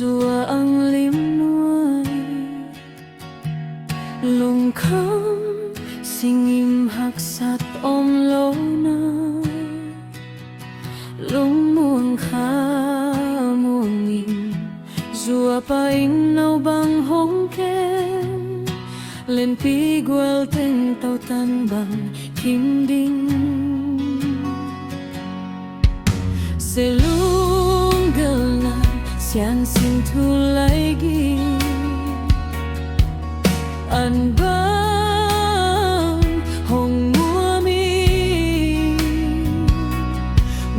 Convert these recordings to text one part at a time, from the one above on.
rùa ang liếm nuôi lùng khâm sinh im hạc sát ôm lâu na lung muang kha muang im rùa pa in nau bang hong kem lên pi guel teng tàu tan bằng kim đinh se lung gala sian sin thu lai gi an bang hong mua mi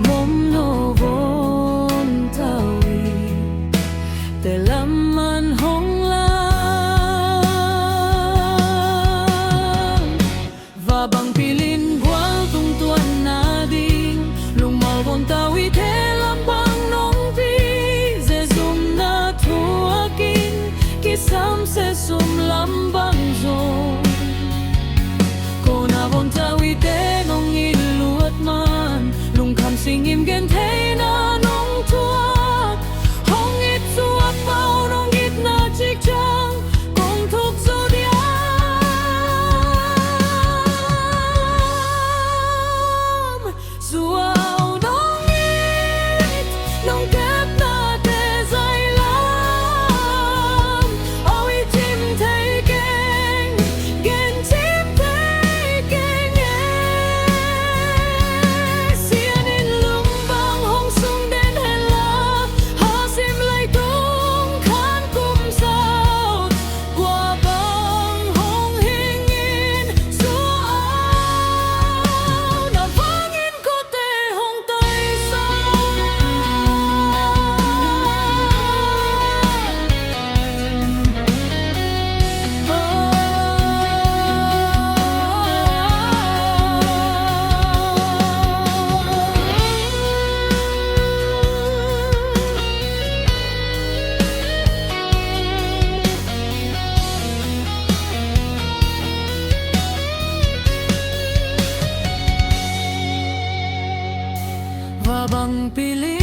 mom no von tawi te lam man hong la và bằng pilin gual tung tuan na ding lung mau von tawi te lam bang nong pi ze zum na thua kin ki sam se sum lam bang zo ko na von tawi te nong in luat man lung kham sing im gen te na nong thua hong it thua pau nong it na chik chang kong thuk zo dia Zuao nong it nong kep na te zai lam oi tim te keng gen tim te keng sian in lung bang hong sung den he la ha sim lai tung khan kum sao qua bang hong hing in Zuao na vang in ko te hong tai và bằng pilin